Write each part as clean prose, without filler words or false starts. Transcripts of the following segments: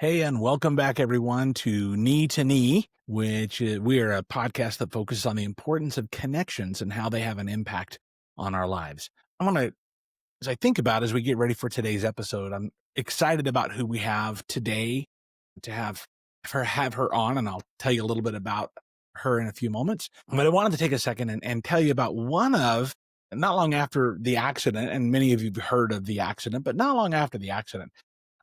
Hey, and welcome back, everyone, to Knee to Knee, which we are a podcast that focuses on the importance of connections and how they have an impact on our lives. As I think about as we get ready for today's episode, I'm excited about who we have today to have her on, and I'll tell you a little bit about her in a few moments. But I wanted to take a second and tell you about not long after the accident, and many of you have heard of the accident, but not long after the accident,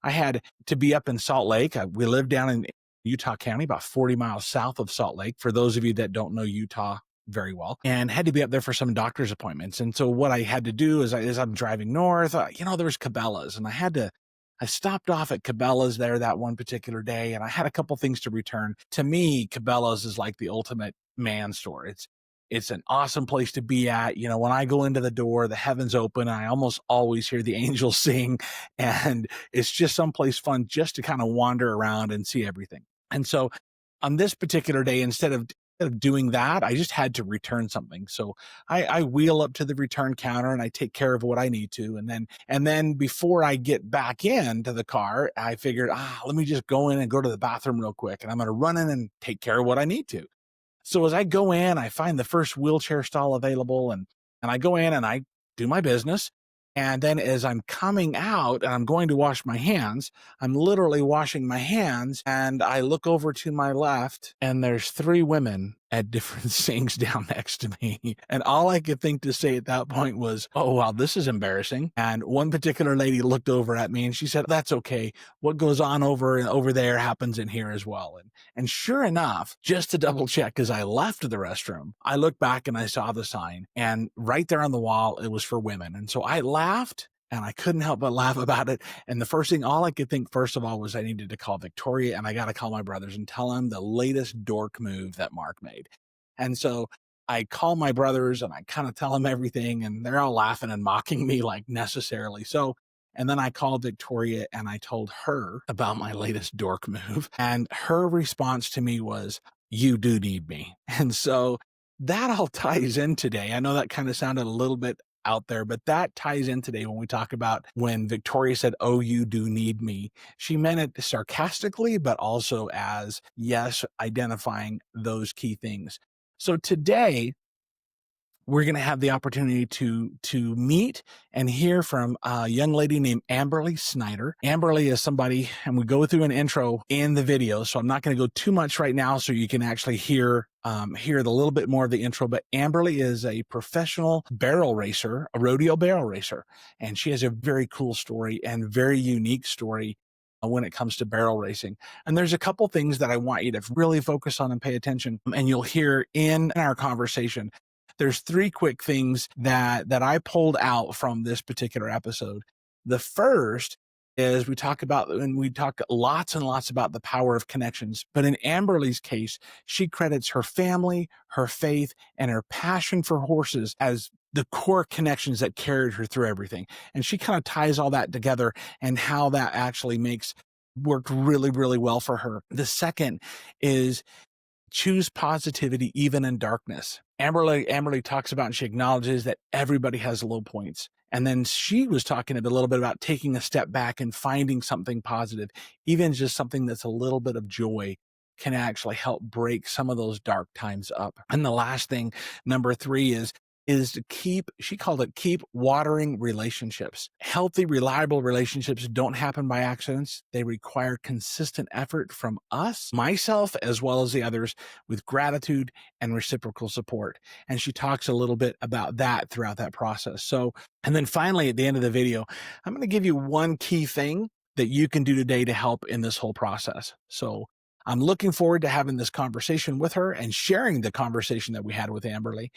I had to be up in Salt Lake. We live down in Utah County, about 40 miles south of Salt Lake, for those of you that don't know Utah very well, and had to be up there for some doctor's appointments. And so what I had to do is as I'm driving north, there's Cabela's, and I stopped off at Cabela's there that one particular day, and I had a couple things to return. To me, Cabela's is like the ultimate man store. It's an awesome place to be at. You know, when I go into the door, the heavens open. I almost always hear the angels sing, and it's just someplace fun just to kind of wander around and see everything. And so on this particular day, instead of doing that, I just had to return something. So I wheel up to the return counter and I take care of what I need to. And then before I get back into the car, I figured, let me just go in and go to the bathroom real quick. And I'm going to run in and take care of what I need to. So as I go in, I find the first wheelchair stall available, and I go in and I do my business. And then as I'm coming out and I'm going to wash my hands, I'm literally washing my hands, and I look over to my left and there's three women at different sinks down next to me. And all I could think to say at that point was, oh, wow, this is embarrassing. And one particular lady looked over at me and she said, that's okay. What goes on over there happens in here as well. And sure enough, just to double check, as I left the restroom, I looked back and I saw the sign, and right there on the wall, it was for women. And so I laughed, and I couldn't help but laugh about it. And all I could think first of all was I needed to call Victoria, and I got to call my brothers and tell them the latest dork move that Mark made. And so I call my brothers and I kind of tell them everything, and they're all laughing and mocking me like necessarily so. And then I called Victoria and I told her about my latest dork move. And her response to me was, you do need me. And so that all ties in today. I know that kind of sounded a little bit out there, but that ties in today when we talk about when Victoria said, oh, you do need me. She meant it sarcastically, but also as, yes, identifying those key things. So today, we're going to have the opportunity to meet and hear from a young lady named Amberley Snyder. Amberley is somebody, and we go through an intro in the video, so I'm not going to go too much right now so you can actually hear the little bit more of the intro. But Amberley is a professional barrel racer, a rodeo barrel racer, and she has a very cool story and very unique story when it comes to barrel racing. And there's a couple things that I want you to really focus on and pay attention, and you'll hear in our conversation. There's three quick things that I pulled out from this particular episode. The first is we talk lots and lots about the power of connections. But in Amberley's case, she credits her family, her faith, and her passion for horses as the core connections that carried her through everything. And she kind of ties all that together and how that actually worked really, really well for her. The second is choose positivity even in darkness. Amberley talks about, and she acknowledges that everybody has low points. And then she was talking a little bit about taking a step back and finding something positive, even just something that's a little bit of joy can actually help break some of those dark times up. And the last thing, number 3, is to she called it keep watering relationships. Healthy, reliable relationships don't happen by accidents. They require consistent effort from us, myself, as well as the others, with gratitude and reciprocal support. And she talks a little bit about that throughout that process. So, and then finally, at the end of the video, I'm going to give you one key thing that you can do today to help in this whole process. So I'm looking forward to having this conversation with her and sharing the conversation that we had with Amberley.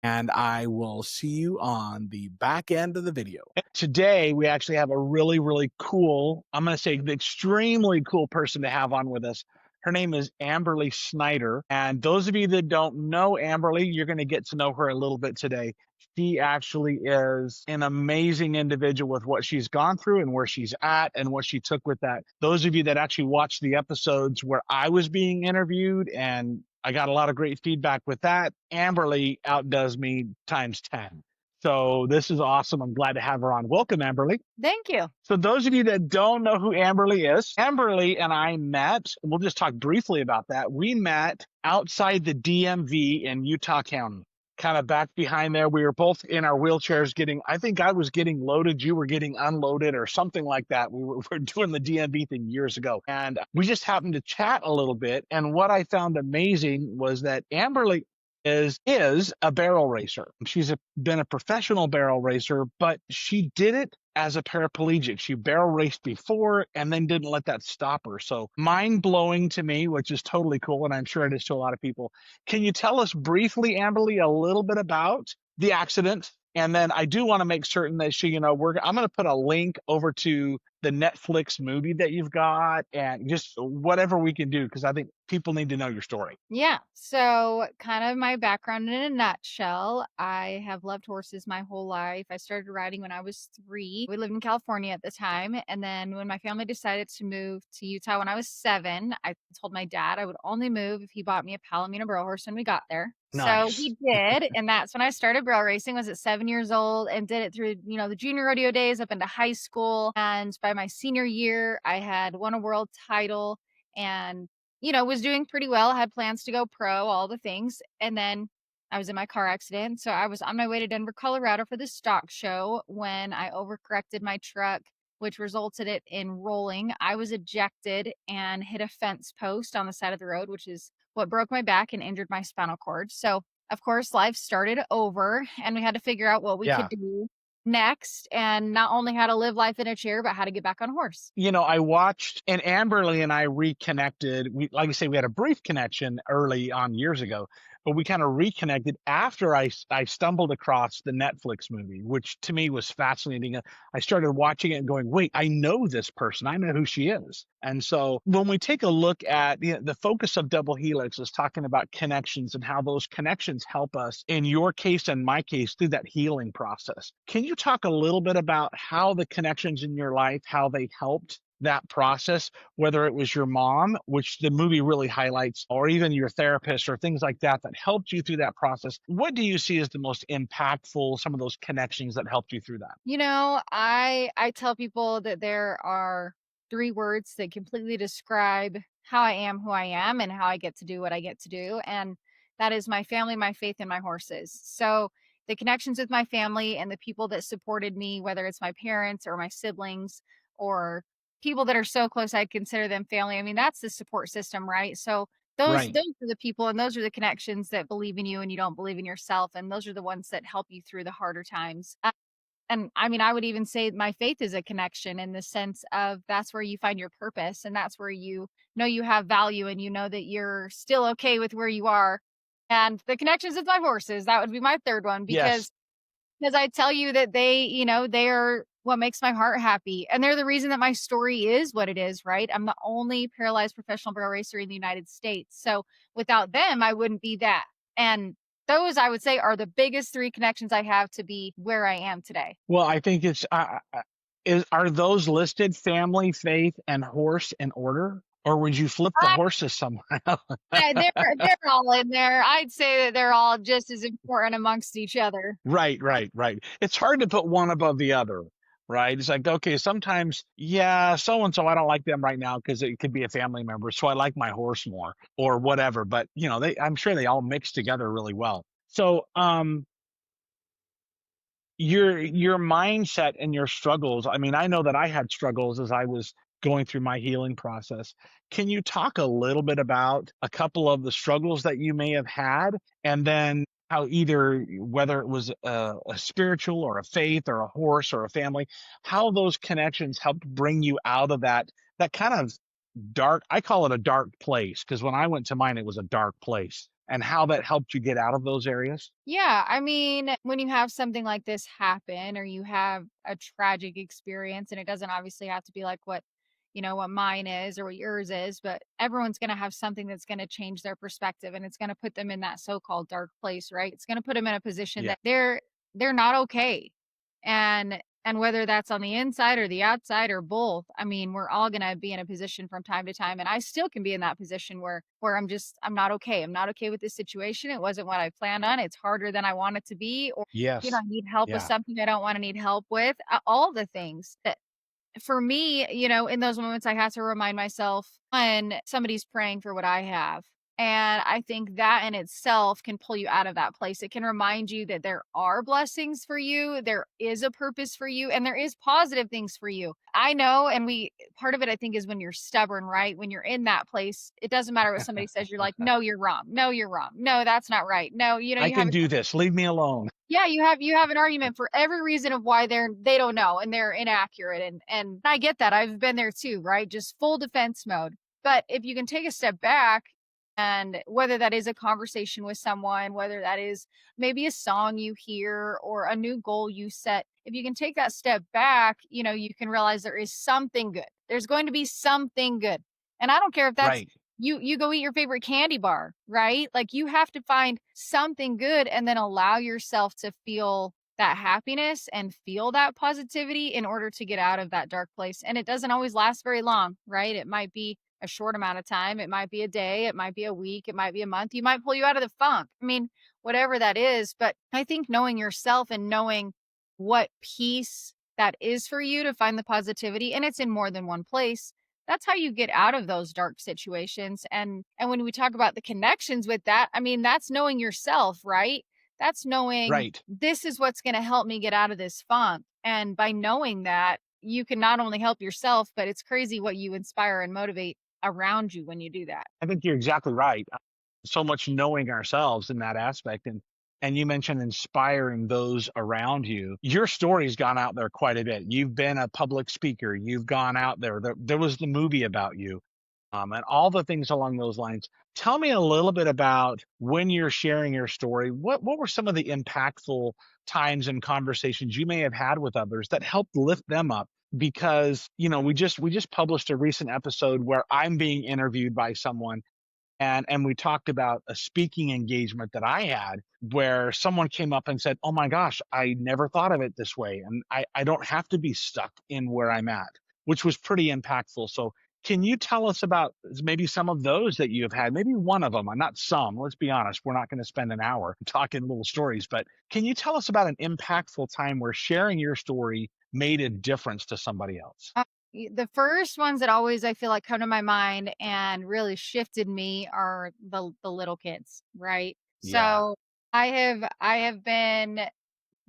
And I will see you on the back end of the video. Today, we actually have a really, really cool, I'm going to say extremely cool person to have on with us. Her name is Amberley Snyder. And those of you that don't know Amberley, you're going to get to know her a little bit today. She actually is an amazing individual with what she's gone through and where she's at and what she took with that. Those of you that actually watched the episodes where I was being interviewed, and I got a lot of great feedback with that, Amberley outdoes me times 10. So this is awesome. I'm glad to have her on. Welcome, Amberly. Thank you. So those of you that don't know who Amberly is, Amberly and I met, we'll just talk briefly about that. We met outside the DMV in Utah County, kind of back behind there. We were both in our wheelchairs getting, I think I was getting loaded, you were getting unloaded or something like that. We were doing the DMV thing years ago. And we just happened to chat a little bit. And what I found amazing was that Amberly is a barrel racer. Been a professional barrel racer, but she did it as a paraplegic. She barrel raced before and then didn't let that stop her. So mind blowing to me, which is totally cool. And I'm sure it is to a lot of people. Can you tell us briefly, Amberly, a little bit about the accident? And then I do want to make certain that I'm going to put a link over to the Netflix movie that you've got and just whatever we can do, because I think people need to know your story. Yeah. So, kind of my background in a nutshell, I have loved horses my whole life. I started riding when I was 3. We lived in California at the time. And then when my family decided to move to Utah when I was 7, I told my dad I would only move if he bought me a Palomino barrel horse when we got there. So Nice. he did, and that's when I started barrel racing. Was at 7 years old and did it through, the junior rodeo days up into high school. And by my senior year, I had won a world title and was doing pretty well. I had plans to go pro, all the things. And then I was in my car accident. So I was on my way to Denver, Colorado for the stock show when I overcorrected my truck, which resulted it in rolling. I was ejected and hit a fence post on the side of the road, which is what broke my back and injured my spinal cord. So, of course, life started over and we had to figure out what we could Yeah. do next and not only how to live life in a chair, but how to get back on a horse. I watched, and Amberly and I reconnected. Like I say, we had a brief connection early on years ago, but we kind of reconnected after I stumbled across the Netflix movie, which to me was fascinating. I started watching it and going, wait, I know this person. I know who she is. And so when we take a look at the focus of Double Helix is talking about connections and how those connections help us in your case and my case through that healing process. Can you talk a little bit about how the connections in your life, how they helped that process, whether it was your mom, which the movie really highlights, or even your therapist or things like that that helped you through that process? What do you see as the most impactful, some of those connections that helped you through that? I tell people that there are 3 words that completely describe how I am who I am and how I get to do what I get to do, and that is my family, my faith, and my horses. So, the connections with my family and the people that supported me, whether it's my parents or my siblings or people that are so close I'd consider them family. I mean, that's the support system, right? So, Right. those are the people and those are the connections that believe in you and you don't believe in yourself, and those are the ones that help you through the harder times. And I mean, I would even say my faith is a connection in the sense of that's where you find your purpose and that's where you know you have value and you know that you're still okay with where you are. And the connections with my horses, that would be my third one Yes. because I tell you that they are what makes my heart happy. And they're the reason that my story is what it is, right? I'm the only paralyzed professional barrel racer in the United States. So without them, I wouldn't be that. And those I would say are the biggest 3 connections I have to be where I am today. Well, I think are those listed family, faith, and horse in order? Or would you flip the I horses somewhere? they're all in there. I'd say that they're all just as important amongst each other. Right, right, right. It's hard to put one above the other, right? It's like, okay, sometimes, yeah, so and so, I don't like them right now because it could be a family member, so I like my horse more or whatever. But I'm sure they all mix together really well. So, your mindset and your struggles. I mean, I know that I had struggles as I was going through my healing process. Can you talk a little bit about a couple of the struggles that you may have had, and then how either whether it was a spiritual or a faith or a horse or a family, how those connections helped bring you out of that kind of dark, I call it a dark place, because when I went to mine, it was a dark place, and how that helped you get out of those areas? Yeah, I mean, when you have something like this happen or you have a tragic experience, and it doesn't obviously have to be like what mine is or what yours is, but everyone's going to have something that's going to change their perspective and it's going to put them in that so-called dark place, right? It's going to put them in a position Yeah. that they're not okay. And And whether that's on the inside or the outside or both, I mean, we're all gonna be in a position from time to time, and I still can be in that position where I'm not okay. I'm not okay with this situation. It wasn't what I planned on. It's harder than I want it to be, or, Yes. I need help with Yeah. something I don't wanna need help with. All the things that for me, in those moments, I have to remind myself when somebody's praying for what I have. And I think that in itself can pull you out of that place. It can remind you that there are blessings for you, there is a purpose for you, and there is positive things for you. I know, and part of it, I think, is when you're stubborn, right? When you're in that place, it doesn't matter what somebody says. You're like, no, you're wrong. No, you're wrong. No, that's not right. No, I you have can a do this. Leave me alone. yeah, you have an argument for every reason of why they don't know and they're inaccurate, and I get that. I've been there too, right? Just full defense mode. But if you can take a step back, and whether that is a conversation with someone, whether that is maybe a song you hear or a new goal you set, if you can take that step back, you can realize there is something good. There's going to be something good. And I don't care if that's Right. you go eat your favorite candy bar, right? Like, you have to find something good and then allow yourself to feel that happiness and feel that positivity in order to get out of that dark place. And it doesn't always last very long, right? It might be a short amount of time. It might be a day, it might be a week, it might be a month. You might pull you out of the funk. I mean, whatever that is. But I think knowing yourself and knowing what peace that is for you to find the positivity, and it's in more than one place, that's how you get out of those dark situations. And when we talk about the connections with that, I mean, that's knowing yourself, right? That's knowing Right. this is what's going to help me get out of this funk. And by knowing that, you can not only help yourself, but it's crazy what you inspire and motivate around you when you do that. I think you're exactly right. So much knowing ourselves in that aspect. And you mentioned inspiring those around you. Your story's gone out there quite a bit. You've been a public speaker. You've gone out there. There was the movie about you, and all the things along those lines. Tell me a little bit about when you're sharing your story. What were some of the impactful times and conversations you may have had with others that helped lift them up? Because we just published a recent episode where I'm being interviewed by someone, and we talked about a speaking engagement that I had where someone came up and said, "Oh my gosh, I never thought of it this way. And I don't have to be stuck in where I'm at," which was pretty impactful. So can you tell us about maybe some of those that you have had? Maybe one of them, not some. Let's be honest. We're not going to spend an hour talking little stories, but can you tell us about an impactful time where sharing your story made a difference to somebody else? The first ones that always I feel like come to my mind and really shifted me are the little kids, right? Yeah. So I have been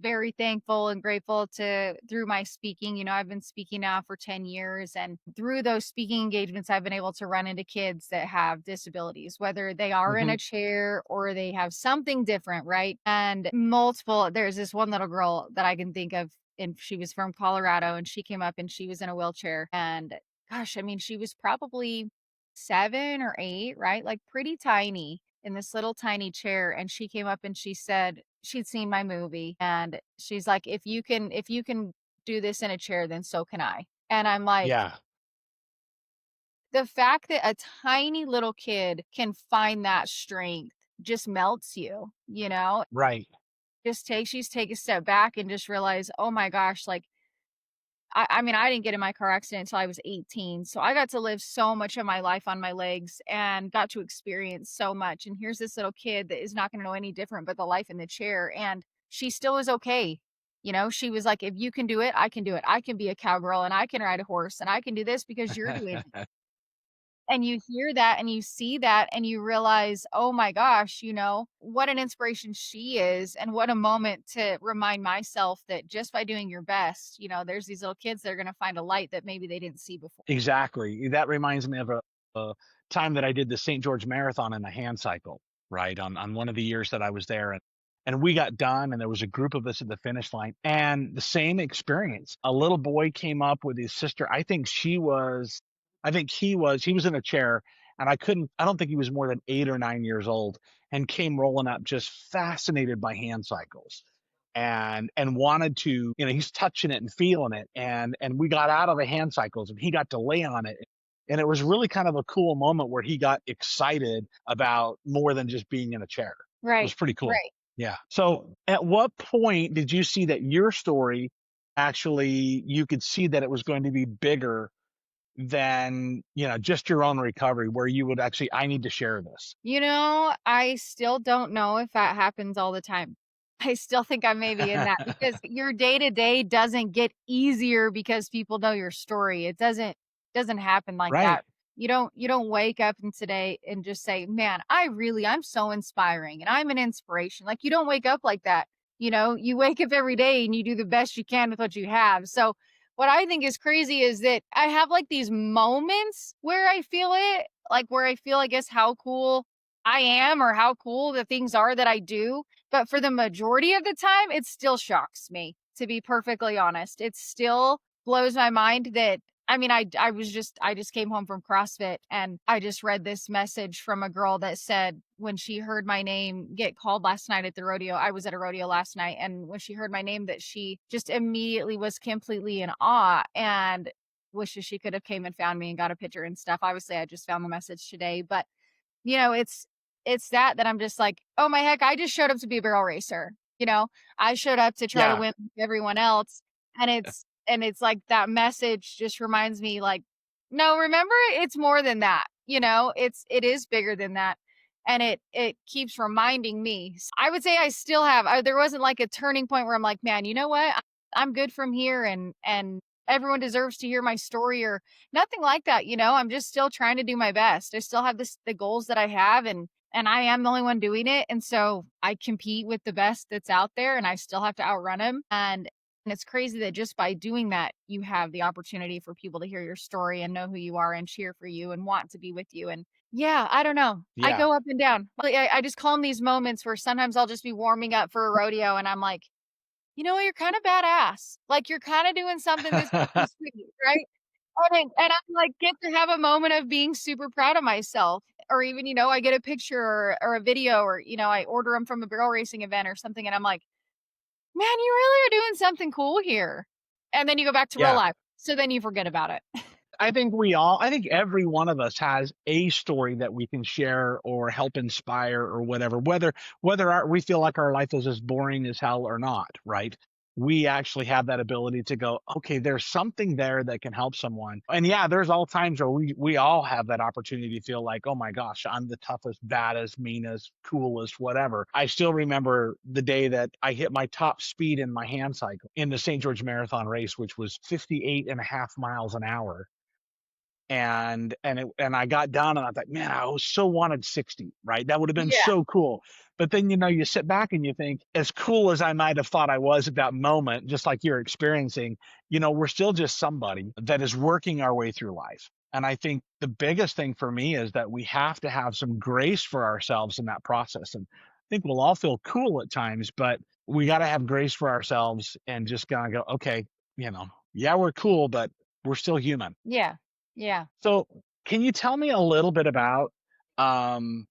very thankful and grateful to through my speaking. I've been speaking now for 10 years, and through those speaking engagements I've been able to run into kids that have disabilities, whether they are in Hmm. a chair or they have something different, right? And multiple there's this one little girl that I can think of, and she was from Colorado, and she came up and she was in a wheelchair, and gosh, I mean, she was probably 7 or 8, right? Like, pretty tiny in this little tiny chair, and she came up and she said she'd seen my movie, and she's like, if you can do this in a chair, then so can I." And I'm like, Yeah. the fact that a tiny little kid can find that strength just melts you, you know? Right. Just takes you to take a step back and just realize, "Oh my gosh," like, I mean, I didn't get in my car accident until I was 18, so I got to live so much of my life on my legs and got to experience so much, and here's this little kid that is not gonna know any different but the life in the chair, and she still is okay. She was like, "If you can do it, I can do it. I can be a cowgirl, and I can ride a horse, and I can do this because you're doing it." And you hear that and you see that and you realize, "Oh my gosh, what an inspiration she is, and what a moment to remind myself that just by doing your best, there's these little kids that are gonna find a light that maybe they didn't see before." Exactly. That reminds me of a time that I did the St. George Marathon in a hand cycle, right? On one of the years that I was there. And we got done, and there was a group of us at the finish line. And the same experience. A little boy came up with his sister. He was in a chair, and I don't think he was more than 8 or 9 years old, and came rolling up just fascinated by hand cycles, and wanted to, he's touching it and feeling it, and we got out of the hand cycles and he got to lay on it, and it was really kind of a cool moment where he got excited about more than just being in a chair. It was Right, pretty cool. right. Yeah. So at what point did you see that your story actually you could see that it was going to be bigger than, just your own recovery where you would actually, I need to share this. I still don't know if that happens all the time. I still think I may be in that because your day to day doesn't get easier because people know your story. It doesn't happen like Right. that. You don't wake up in today and just say, "Man, I'm so inspiring and I'm an inspiration." Like you don't wake up like that. You wake up every day and you do the best you can with what you have. So what I think is crazy is that I have like these moments where I feel it, like where I feel, I guess, how cool I am or how cool the things are that I do. But for the majority of the time, it still shocks me, to be perfectly honest. It still blows my mind that I just came home from CrossFit and I just read this message from a girl that said when she heard my name get called last night at the rodeo. I was at a rodeo last night, and when she heard my name, that she just immediately was completely in awe and wishes she could have came and found me and got a picture and stuff. Obviously, I just found the message today, but you know, it's it's that I'm just like, "Oh my heck, I just showed up to be a barrel racer." You know? I showed up to try to Yeah. win like everyone else, and it's like that message just reminds me like, "No, remember it's more than that." It is bigger than that, and it keeps reminding me. I would say I still have there wasn't like a turning point where I'm like, "Man, you know what? I'm good from here and everyone deserves to hear my story," or nothing like that. I'm just still trying to do my best. I still have the goals that I have, and I am the only one doing it. And so I compete with the best that's out there and I still have to outrun them. And it's crazy that just by doing that, you have the opportunity for people to hear your story and know who you are and cheer for you and want to be with you. And yeah, I don't know. I Yeah. go up and down. Like, I just call them these moments where sometimes I'll just be warming up for a rodeo and I'm like, you're kind of badass. Like you're kind of doing something that's pretty sweet, right? And I, like, get to have a moment of being super proud of myself, or even, I get a picture or a video or, I order them from a barrel racing event or something, and I'm like, "Man, you really are doing something cool here." And then you go back to real Yeah. life, so then you forget about it. I think every one of us has a story that we can share or help inspire or whatever, whether we feel like our life is as boring as hell or not, right? We actually have that ability to go, okay, there's something there that can help someone. And yeah, there's all times where we all have that opportunity to feel like, oh my gosh, I'm the toughest, baddest, meanest, coolest, whatever. I still remember the day that I hit my top speed in my hand cycle in the St. George Marathon race, which was 58 and a half miles an hour, and I got down and I thought, man, I was so wanted 60, right? That would have been Yeah. so cool. But then, you sit back and you think, as cool as I might have thought I was at that moment, just like you're experiencing, we're still just somebody that is working our way through life. And I think the biggest thing for me is that we have to have some grace for ourselves in that process. And I think we'll all feel cool at times, but we got to have grace for ourselves and just kind of go, okay, yeah, we're cool, but we're still human. Yeah. Yeah. So, can you tell me a little bit about um,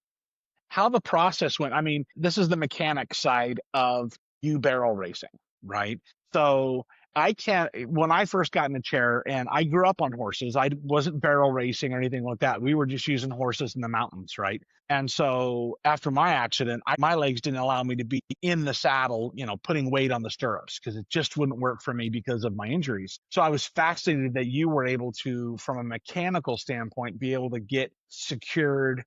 how the process went? I mean, this is the mechanic side of you barrel racing, right? So, when I first got in the chair, and I grew up on horses, wasn't barrel racing or anything like that. We were just using horses in the mountains, right? And so after my accident, my legs didn't allow me to be in the saddle, putting weight on the stirrups because it just wouldn't work for me because of my injuries. So I was fascinated that you were able to, from a mechanical standpoint, be able to get secured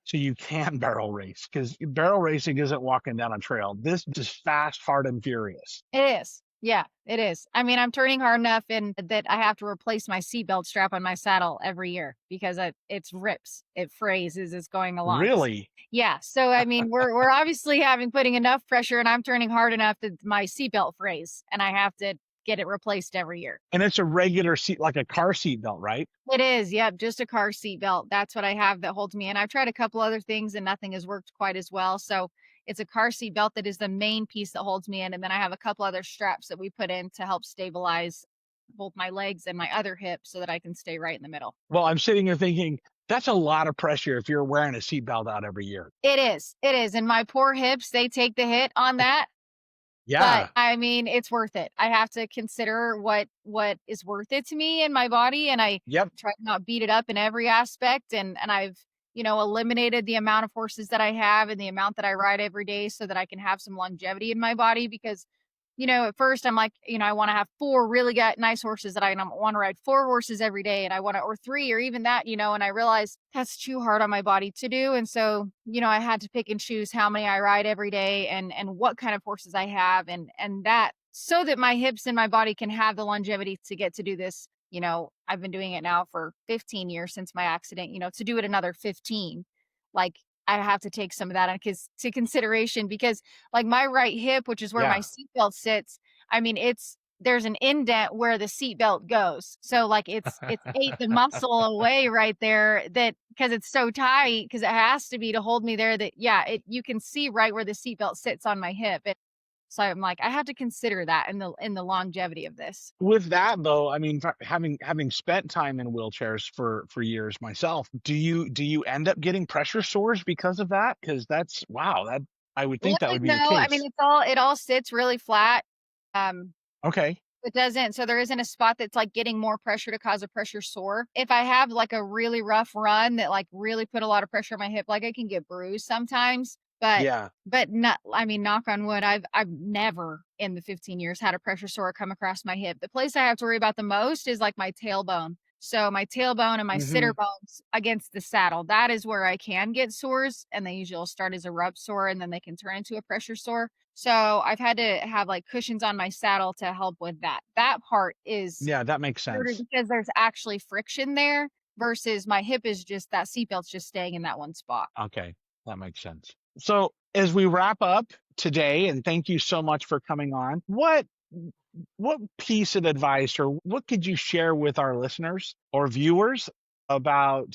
so you can barrel race, because barrel racing isn't walking down a trail. This is fast, hard, and furious. It is. Yeah, it is. I mean, I'm turning hard enough in that I have to replace my seatbelt strap on my saddle every year because it's rips, it frays as it's going along. Really? Yeah, so I mean, we're obviously having putting enough pressure, and I'm turning hard enough that my seatbelt frays, and I have to get it replaced every year. And it's a regular seat, like a car seat belt, right? It is, yep, just a car seat belt. That's what I have that holds me in. I've tried a couple other things and nothing has worked quite as well. So it's a car seat belt that is the main piece that holds me in. And then I have a couple other straps that we put in to help stabilize both my legs and my other hip so that I can stay right in the middle. Well, I'm sitting here thinking that's a lot of pressure if you're wearing a seat belt out every year. It is. It is. And my poor hips, they take the hit on that. But Yeah. I mean, it's worth it. I have to consider what is worth it to me and my body, and I Yep. try to not beat it up in every aspect, and I've, eliminated the amount of horses that I have and the amount that I ride every day so that I can have some longevity in my body because at first I'm like, I want to have four really nice horses that I want to ride four horses every day. And I want to, or three, or even that, and I realized that's too hard on my body to do. And so, I had to pick and choose how many I ride every day and what kind of horses I have. And that so that my hips and my body can have the longevity to get to do this. I've been doing it now for 15 years since my accident, to do it another 15, like I have to take some of that into consideration because like my right hip, which is where my Yeah. seatbelt sits, I mean, there's an indent where the seatbelt goes. So like it's ate the muscle away right there that because it's so tight, because it has to be to hold me there that yeah, you can see right where the seatbelt sits on my hip. So I'm like, I have to consider that in the longevity of this. With that though, I mean, having spent time in wheelchairs for years myself, do you end up getting pressure sores because of that? Because that's wow, that I would think that Luckily, would be no. the I mean, case. it all sits really flat. Um, Okay. It doesn't, so there isn't a spot that's, like, getting more pressure to cause a pressure sore. If I have, like, a really rough run that, like, really put a lot of pressure on my hip, like, I can get bruised sometimes, Yeah. but not I mean, knock on wood, I've never in the 15 years had a pressure sore come across my hip. The place I have to worry about the most is, like, my tailbone. So, my tailbone and my sitter Mhm. bones against the saddle, that is where I can get sores, and they usually will start as a rub sore, and then they can turn into a pressure sore. So I've had to have like cushions on my saddle to help with that. That part is Yeah, that makes harder sense. because there's actually friction there versus my hip is just that seatbelt's just staying in that one spot. Okay, that makes sense. So, as we wrap up today, and thank you so much for coming on, what piece of advice or what could you share with our listeners or viewers about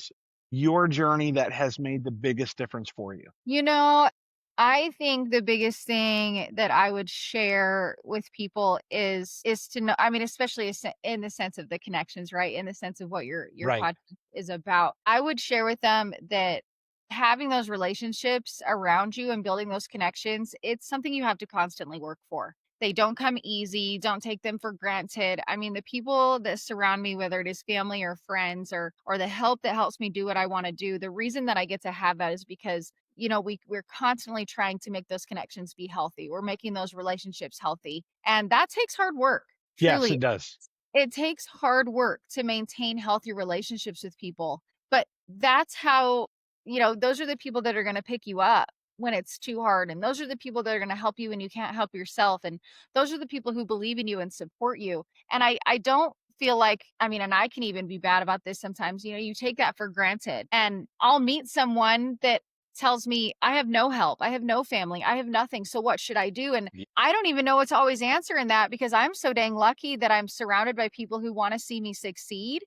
your journey that has made the biggest difference for you? You know, I think the biggest thing that I would share with people is to know, I mean, especially in the sense of the connections, right? In the sense of what your Right. podcast is about. I would share with them that having those relationships around you and building those connections, it's something you have to constantly work for. They don't come easy. Don't take them for granted. I mean, the people that surround me, whether it is family or friends or the help that helps me do what I want to do, the reason that I get to have that is because we're constantly trying to make those connections be healthy. We're making those relationships healthy. And that takes hard work. Yes, Truly, it does. it takes hard work to maintain healthy relationships with people. But that's how, those are the people that are going to pick you up when it's too hard. And those are the people that are going to help you when you can't help yourself. And those are the people who believe in you and support you. And I don't feel like, I mean, and I can even be bad about this sometimes, you take that for granted. And I'll meet someone that tells me, I have no help, I have no family, I have nothing. So what should I do? And I don't even know what to always answer in that because I'm so dang lucky that I'm surrounded by people who want to see me succeed.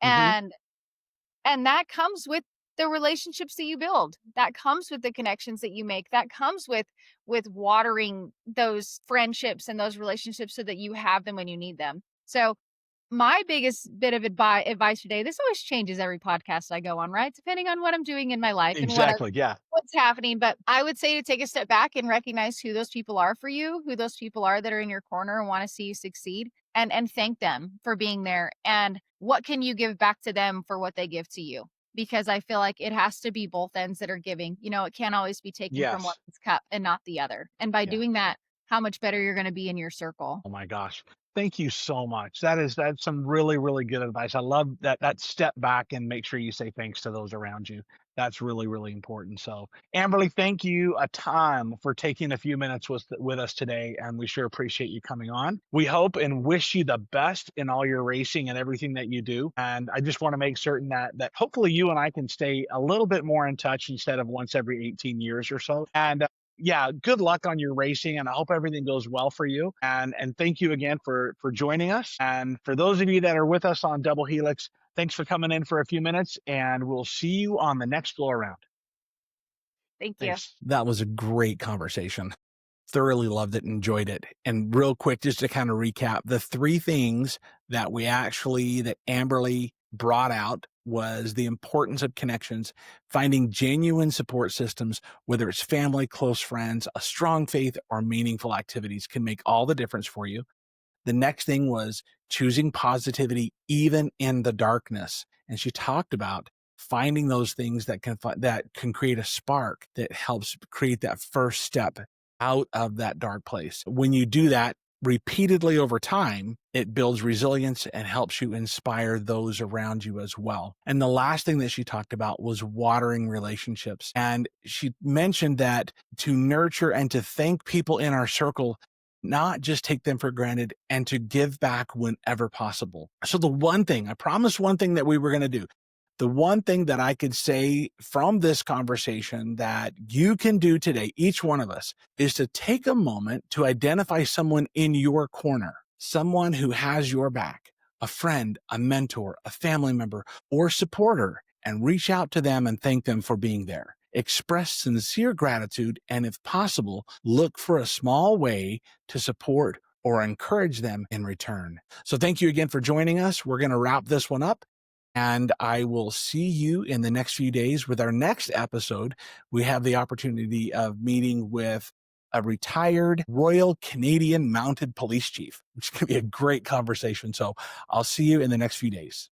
Hmm. And that comes with the relationships that you build. That comes with the connections that you make. That comes with watering those friendships and those relationships so that you have them when you need them. So my biggest bit of advice today, this always changes every podcast I go on, right? Depending on what I'm doing in my life and Exactly. Yeah. what's happening. But I would say to take a step back and recognize who those people are for you, who those people are that are in your corner and want to see you succeed, and thank them for being there. And what can you give back to them for what they give to you? Because I feel like it has to be both ends that are giving. It can't always be taken from Yes. one's cup and not the other. And by Yeah. doing that, how much better you're going to be in your circle. Oh my gosh. Thank you so much. That's some really, really good advice. I love that step back and make sure you say thanks to those around you. That's really, really important. So, Amberly, thank you a ton for taking a few minutes with us today, and we sure appreciate you coming on. We hope and wish you the best in all your racing and everything that you do. And I just want to make certain that hopefully you and I can stay a little bit more in touch instead of once every 18 years or so. And yeah, good luck on your racing, and I hope everything goes well for you. And thank you again for joining us. And for those of you that are with us on Double Helix, thanks for coming in for a few minutes, and we'll see you on the next go around. Thank you. Thanks. That was a great conversation. Thoroughly loved it, enjoyed it. And real quick, just to kind of recap, the three things that Amberly brought out was the importance of connections, finding genuine support systems, whether it's family, close friends, a strong faith, or meaningful activities can make all the difference for you. The next thing was choosing positivity even in the darkness. And she talked about finding those things that can create a spark that helps create that first step out of that dark place. When you do that, repeatedly over time, it builds resilience and helps you inspire those around you as well. And the last thing that she talked about was watering relationships. And she mentioned that to nurture and to thank people in our circle, not just take them for granted, and to give back whenever possible. So the one thing, I promised one thing that we were going to do. The one thing that I could say from this conversation that you can do today, each one of us, is to take a moment to identify someone in your corner, someone who has your back, a friend, a mentor, a family member, or supporter, and reach out to them and thank them for being there. Express sincere gratitude, and if possible, look for a small way to support or encourage them in return. So thank you again for joining us. We're going to wrap this one up. And I will see you in the next few days with our next episode. We have the opportunity of meeting with a retired Royal Canadian Mounted Police Chief, which is going to be a great conversation. So I'll see you in the next few days.